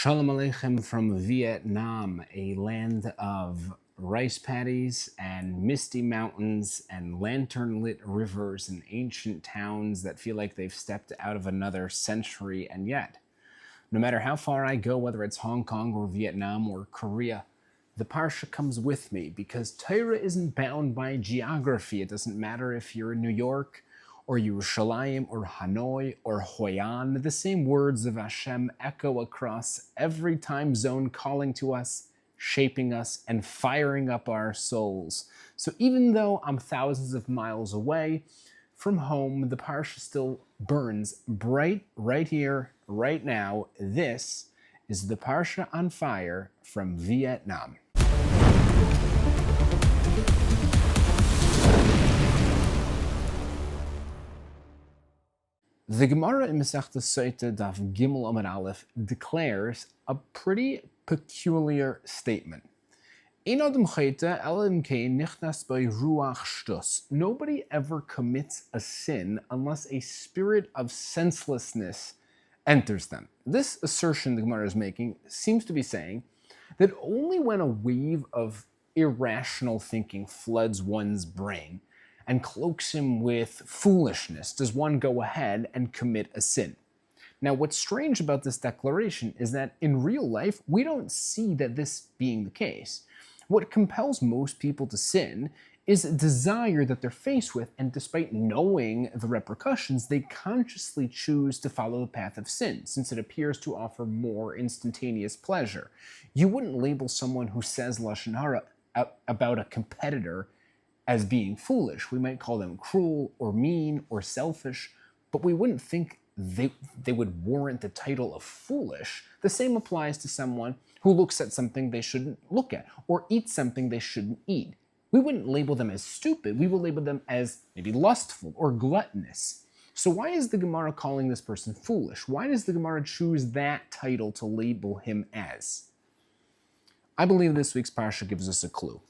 Shalom Aleichem from Vietnam, a land of rice paddies and misty mountains and lantern-lit rivers and ancient towns that feel like they've stepped out of another century. And yet, no matter how far I go, whether it's Hong Kong or Vietnam or Korea, the Parsha comes with me because Torah isn't bound by geography. It doesn't matter if you're in New York or Yerushalayim, or Hanoi, or Hoi An. The same words of Hashem echo across every time zone, calling to us, shaping us, and firing up our souls. So even though I'm thousands of miles away from home, the Parsha still burns bright right here, right now. This is the Parsha on Fire from Vietnam. The Gemara in Masechta Sotah Daf Gimel Amud Aleph declares a pretty peculiar statement. Nobody ever commits a sin unless a spirit of senselessness enters them. This assertion the Gemara is making seems to be saying that only when a wave of irrational thinking floods one's brain and cloaks him with foolishness does one go ahead and commit a sin. Now, what's strange about this declaration is that in real life, we don't see that this being the case. What compels most people to sin is a desire that they're faced with, and despite knowing the repercussions, they consciously choose to follow the path of sin, since it appears to offer more instantaneous pleasure. You wouldn't label someone who says Lashon Hara about a competitor as being foolish. We might call them cruel or mean or selfish, but we wouldn't think they would warrant the title of foolish. The same applies to someone who looks at something they shouldn't look at or eats something they shouldn't eat. We wouldn't label them as stupid. We will label them as maybe lustful or gluttonous. So why is the Gemara calling this person foolish? Why does the Gemara choose that title to label him as? I believe this week's Parsha gives us a clue.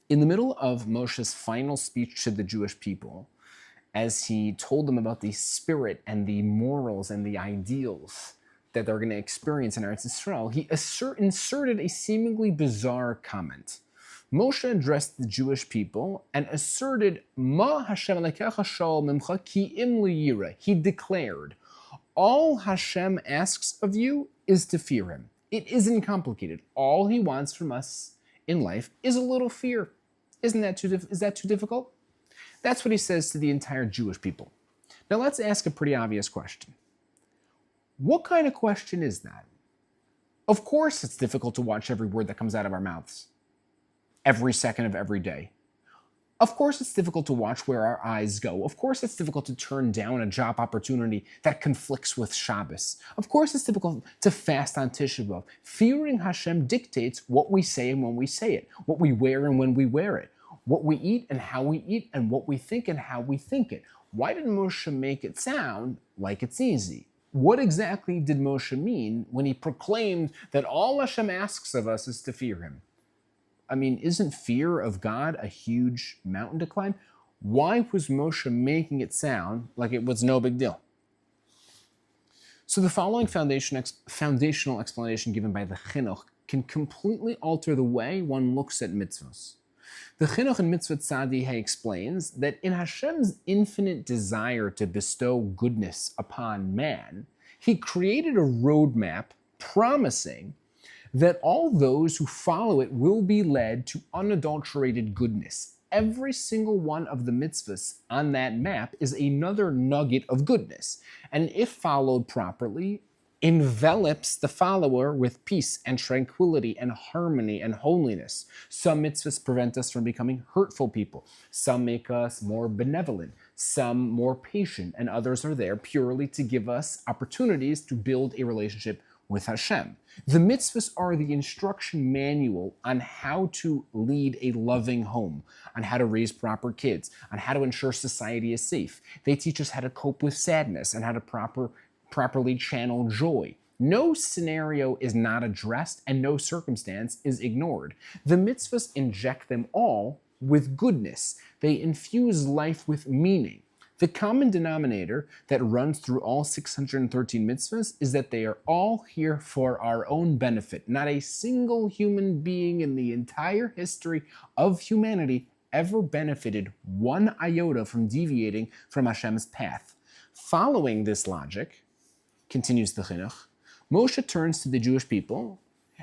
In the middle of Moshe's final speech to the Jewish people, as he told them about the spirit and the morals and the ideals that they're going to experience in Eretz Yisrael, he inserted a seemingly bizarre comment. Moshe addressed the Jewish people and asserted, Ma Hashem Elokecha sha'ol mimcha ki im liyira. He declared, all Hashem asks of you is to fear him. It isn't complicated. All he wants from us in life is a little fear. Is that too difficult? That's what he says to the entire Jewish people. Now let's ask a pretty obvious question. What kind of question is that? Of course it's difficult to watch every word that comes out of our mouths, every second of every day. Of course it's difficult to watch where our eyes go. Of course it's difficult to turn down a job opportunity that conflicts with Shabbos. Of course it's difficult to fast on Tisha B'Av. Fearing Hashem dictates what we say and when we say it, what we wear and when we wear it, what we eat and how we eat, and what we think and how we think it. Why did Moshe make it sound like it's easy? What exactly did Moshe mean when he proclaimed that all Hashem asks of us is to fear him? I mean, isn't fear of God a huge mountain to climb? Why was Moshe making it sound like it was no big deal? So the following foundational explanation given by the Chinuch can completely alter the way one looks at mitzvahs. The Chinuch in Mitzvah Tzadi explains that in Hashem's infinite desire to bestow goodness upon man, he created a roadmap promising that all those who follow it will be led to unadulterated goodness. Every single one of the mitzvahs on that map is another nugget of goodness, and if followed properly, envelops the follower with peace and tranquility and harmony and holiness. Some mitzvahs prevent us from becoming hurtful people. Some make us more benevolent, some more patient, and others are there purely to give us opportunities to build a relationship with Hashem. The mitzvahs are the instruction manual on how to lead a loving home, on how to raise proper kids, on how to ensure society is safe. They teach us how to cope with sadness and how to properly channel joy. No scenario is not addressed and no circumstance is ignored. The mitzvahs inject them all with goodness. They infuse life with meaning. The common denominator that runs through all 613 mitzvahs is that they are all here for our own benefit. Not a single human being in the entire history of humanity ever benefited one iota from deviating from Hashem's path. Following this logic, continues the Chinuch, Moshe turns to the Jewish people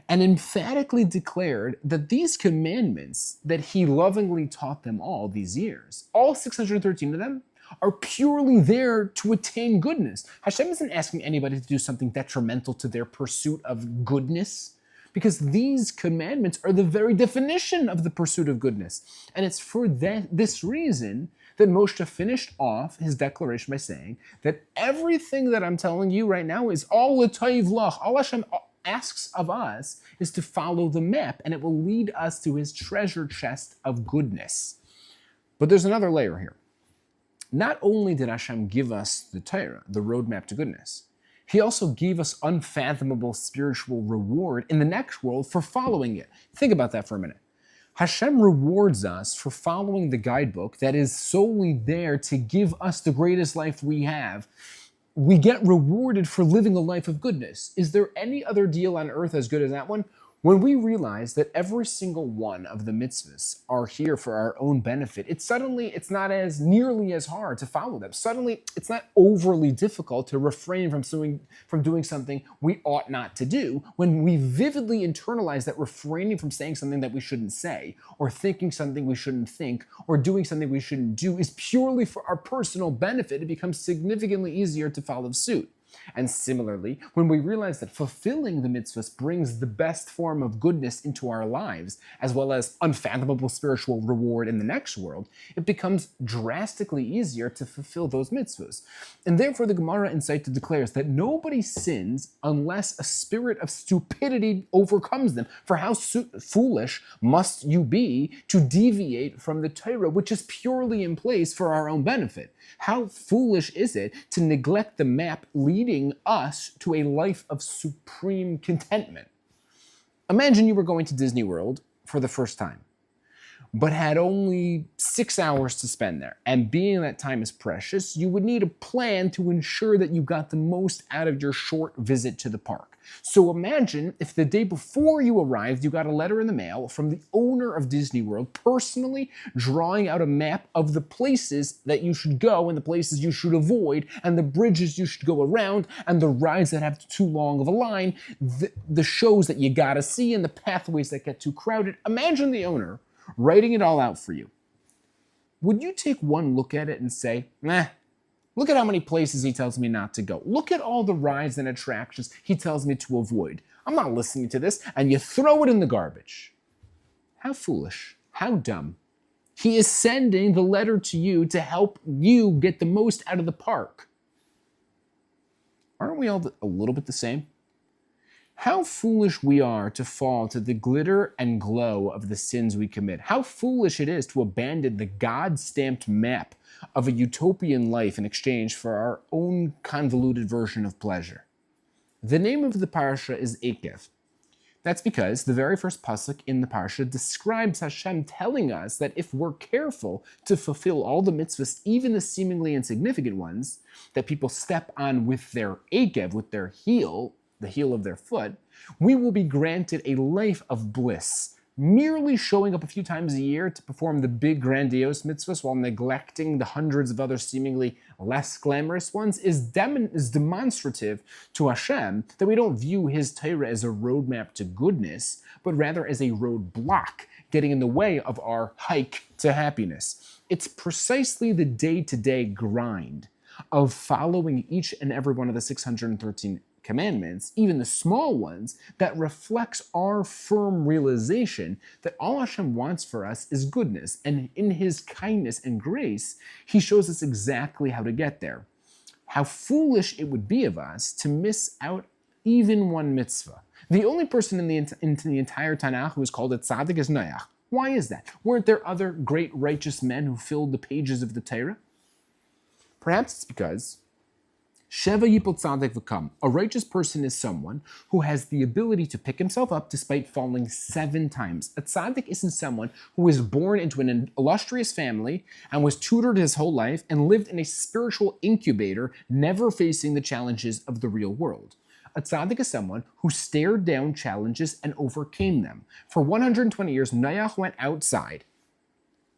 and emphatically declared that these commandments that he lovingly taught them all these years, all 613 of them, are purely there to attain goodness. Hashem isn't asking anybody to do something detrimental to their pursuit of goodness, because these commandments are the very definition of the pursuit of goodness. And it's for this reason that Moshe finished off his declaration by saying that everything that I'm telling you right now is all l'toiv lach. All Hashem asks of us is to follow the map, and it will lead us to his treasure chest of goodness. But there's another layer here. Not only did Hashem give us the Torah, the roadmap to goodness, he also gave us unfathomable spiritual reward in the next world for following it. Think about that for a minute. Hashem rewards us for following the guidebook that is solely there to give us the greatest life we have. We get rewarded for living a life of goodness. Is there any other deal on earth as good as that one? When we realize that every single one of the mitzvahs are here for our own benefit, it's not as nearly as hard to follow them. Suddenly, it's not overly difficult to refrain from doing something we ought not to do when we vividly internalize that refraining from saying something that we shouldn't say, or thinking something we shouldn't think, or doing something we shouldn't do is purely for our personal benefit. It becomes significantly easier to follow suit. And similarly, when we realize that fulfilling the mitzvahs brings the best form of goodness into our lives, as well as unfathomable spiritual reward in the next world, it becomes drastically easier to fulfill those mitzvahs. And therefore, the Gemara in Sotah declares that nobody sins unless a spirit of stupidity overcomes them. For how foolish must you be to deviate from the Torah, which is purely in place for our own benefit? How foolish is it to neglect the map leading us to a life of supreme contentment? Imagine you were going to Disney World for the first time, but had only 6 hours to spend there. And being that time is precious, you would need a plan to ensure that you got the most out of your short visit to the park. So imagine if the day before you arrived, you got a letter in the mail from the owner of Disney World personally drawing out a map of the places that you should go and the places you should avoid and the bridges you should go around and the rides that have too long of a line, the shows that you gotta see and the pathways that get too crowded. Imagine the owner writing it all out for you. Would you take one look at it and say, look at how many places he tells me not to go. Look at all the rides and attractions he tells me to avoid. I'm not listening to this, and you throw it in the garbage. How foolish, how dumb. He is sending the letter to you to help you get the most out of the park. Aren't we all a little bit the same? How foolish we are to fall to the glitter and glow of the sins we commit. How foolish it is to abandon the God-stamped map of a utopian life in exchange for our own convoluted version of pleasure. The name of the Parshah is Ekev. That's because the very first pasuk in the Parshah describes Hashem telling us that if we're careful to fulfill all the mitzvahs, even the seemingly insignificant ones, that people step on with their Ekev, with their heel, the heel of their foot, we will be granted a life of bliss. Merely showing up a few times a year to perform the big grandiose mitzvahs while neglecting the hundreds of other seemingly less glamorous ones is demonstrative to Hashem that we don't view his Torah as a roadmap to goodness, but rather as a roadblock getting in the way of our hike to happiness. It's precisely the day-to-day grind of following each and every one of the 613 commandments, even the small ones, that reflects our firm realization that all Hashem wants for us is goodness, and in his kindness and grace, he shows us exactly how to get there. How foolish it would be of us to miss out even one mitzvah. The only person in the entire Tanakh who is called a tzaddik is Noach. Why is that? Weren't there other great righteous men who filled the pages of the Torah? Perhaps it's because Sheva yipol tzaddik v'kam. A righteous person is someone who has the ability to pick himself up despite falling 7 times. A tzaddik isn't someone who was born into an illustrious family and was tutored his whole life and lived in a spiritual incubator, never facing the challenges of the real world. A tzaddik is someone who stared down challenges and overcame them. For 120 years, Noach went outside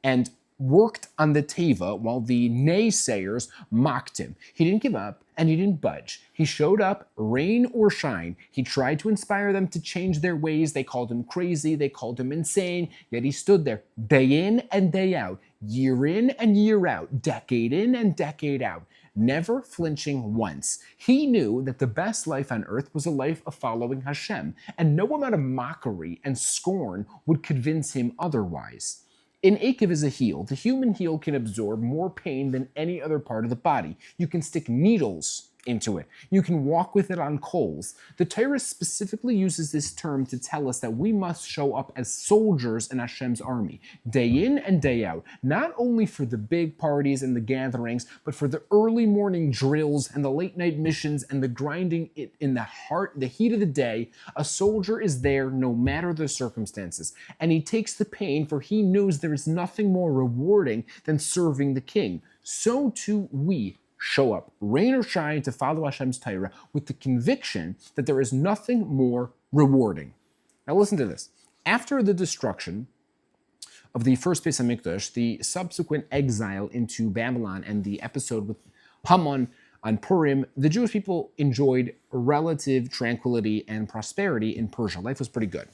and worked on the teva while the naysayers mocked him. He didn't give up and he didn't budge. He showed up, rain or shine. He tried to inspire them to change their ways. They called him crazy, they called him insane, yet he stood there day in and day out, year in and year out, decade in and decade out, never flinching once. He knew that the best life on earth was a life of following Hashem, and no amount of mockery and scorn would convince him otherwise. An Ekev is a heel. The human heel can absorb more pain than any other part of the body. You can stick needles into it. You can walk with it on coals. The Torah specifically uses this term to tell us that we must show up as soldiers in Hashem's army, day in and day out, not only for the big parties and the gatherings, but for the early morning drills and the late night missions and the grinding it in the heat of the day. A soldier is there no matter the circumstances, and he takes the pain, for he knows there is nothing more rewarding than serving the king. So too we show up, rain or shine, to follow Hashem's Torah with the conviction that there is nothing more rewarding. Now listen to this. After the destruction of the first Beis HaMikdash, the subsequent exile into Babylon, and the episode with Haman on Purim, the Jewish people enjoyed relative tranquility and prosperity in Persia. Life was pretty good.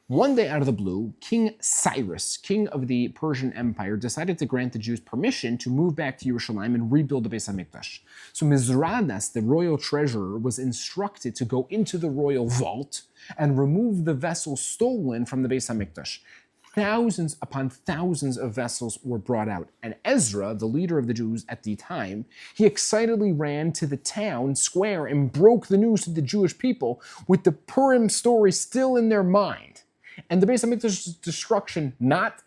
One day out of the blue, King Cyrus, king of the Persian Empire, decided to grant the Jews permission to move back to Yerushalayim and rebuild the Beis HaMikdash. So Mizradas, the royal treasurer, was instructed to go into the royal vault and remove the vessels stolen from the Beis HaMikdash. Thousands upon thousands of vessels were brought out, and Ezra, the leader of the Jews at the time, he excitedly ran to the town square and broke the news to the Jewish people with the Purim story still in their mind. And the Beis HaMikdash's destruction not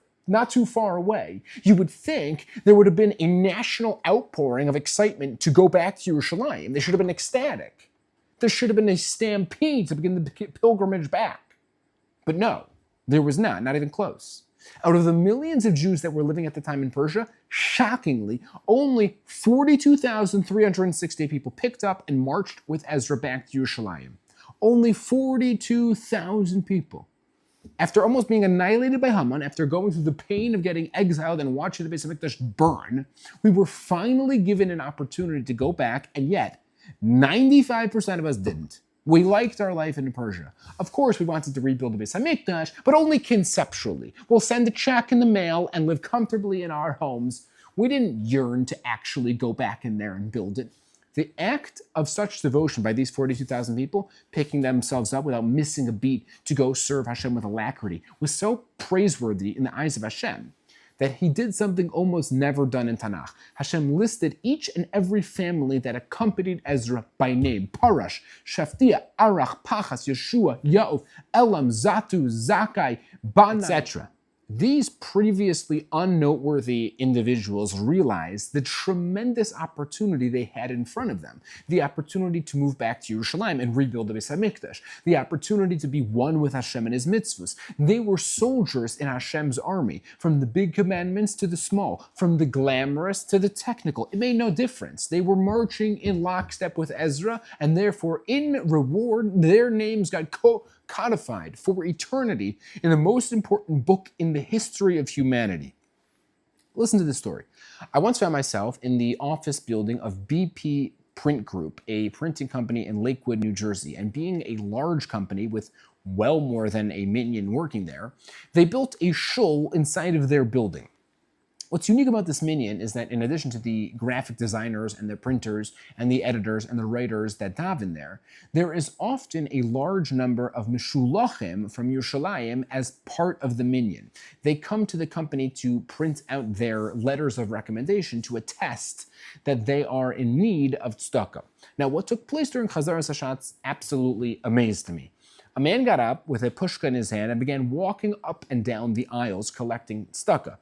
too far away. You would think there would have been a national outpouring of excitement to go back to Yerushalayim. They should have been ecstatic. There should have been a stampede to begin the pilgrimage back. But no, there was not even close. Out of the millions of Jews that were living at the time in Persia, shockingly, only 42,360 people picked up and marched with Ezra back to Yerushalayim. Only 42,000 people. After almost being annihilated by Haman, after going through the pain of getting exiled and watching the Beis HaMikdash burn, we were finally given an opportunity to go back, and yet 95% of us didn't. We liked our life in Persia. Of course, we wanted to rebuild the Beis HaMikdash, but only conceptually. We'll send a check in the mail and live comfortably in our homes. We didn't yearn to actually go back in there and build it. The act of such devotion by these 42,000 people, picking themselves up without missing a beat to go serve Hashem with alacrity, was so praiseworthy in the eyes of Hashem that he did something almost never done in Tanakh. Hashem listed each and every family that accompanied Ezra by name: Parash, Shaftia, Arach, Pachas, Yeshua, Yaov, Elam, Zatu, Zakai, Bana, etc. These previously unnoteworthy individuals realized the tremendous opportunity they had in front of them. The opportunity to move back to Yerushalayim and rebuild the Beis HaMikdash. The opportunity to be one with Hashem and his mitzvahs. They were soldiers in Hashem's army, from the big commandments to the small, from the glamorous to the technical. It made no difference. They were marching in lockstep with Ezra, and therefore, in reward, their names got codified for eternity in the most important book in the history of humanity. Listen to this story. I once found myself in the office building of BP Print Group, a printing company in Lakewood, New Jersey, and being a large company with well more than a minyan working there, they built a shul inside of their building. What's unique about this minyan is that in addition to the graphic designers and the printers and the editors and the writers that daven there, there is often a large number of meshulachim from Yerushalayim as part of the minyan. They come to the company to print out their letters of recommendation to attest that they are in need of tzedakah. Now, what took place during Chazaras Hashatz absolutely amazed me. A man got up with a pushka in his hand and began walking up and down the aisles collecting tzedakah.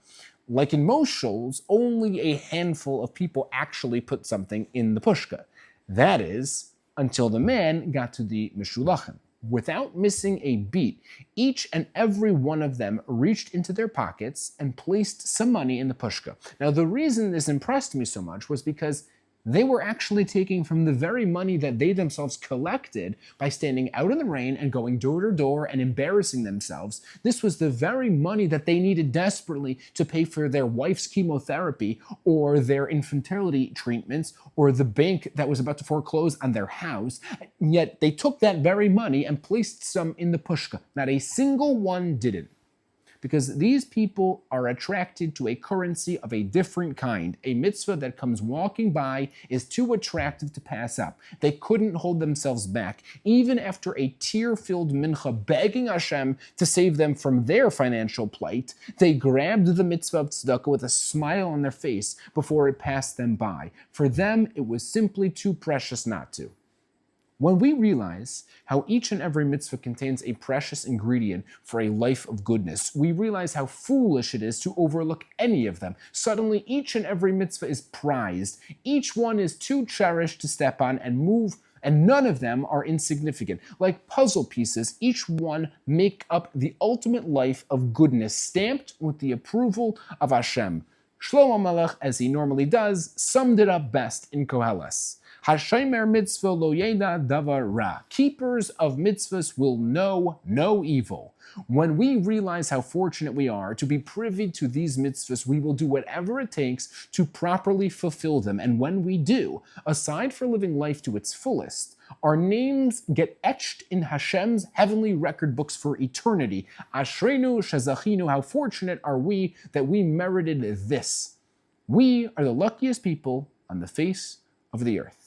Like in most shuls, only a handful of people actually put something in the pushka. That is, until the man got to the Meshulachim. Without missing a beat, each and every one of them reached into their pockets and placed some money in the pushka. Now, the reason this impressed me so much was because they were actually taking from the very money that they themselves collected by standing out in the rain and going door to door and embarrassing themselves. This was the very money that they needed desperately to pay for their wife's chemotherapy or their infertility treatments or the bank that was about to foreclose on their house. Yet they took that very money and placed some in the pushka. Not a single one didn't. Because these people are attracted to a currency of a different kind. A mitzvah that comes walking by is too attractive to pass up. They couldn't hold themselves back. Even after a tear-filled mincha begging Hashem to save them from their financial plight, they grabbed the mitzvah of tzedakah with a smile on their face before it passed them by. For them, it was simply too precious not to. When we realize how each and every mitzvah contains a precious ingredient for a life of goodness, we realize how foolish it is to overlook any of them. Suddenly, each and every mitzvah is prized. Each one is too cherished to step on and move, and none of them are insignificant. Like puzzle pieces, each one make up the ultimate life of goodness, stamped with the approval of Hashem. Shlomo Melech, as he normally does, summed it up best in Koheles. Hashomer mitzvah lo yeda davar ra. Keepers of mitzvahs will know no evil. When we realize how fortunate we are to be privy to these mitzvahs, we will do whatever it takes to properly fulfill them. And when we do, aside from living life to its fullest, our names get etched in Hashem's heavenly record books for eternity. Ashreinu shezachinu, how fortunate are we that we merited this. We are the luckiest people on the face of the earth.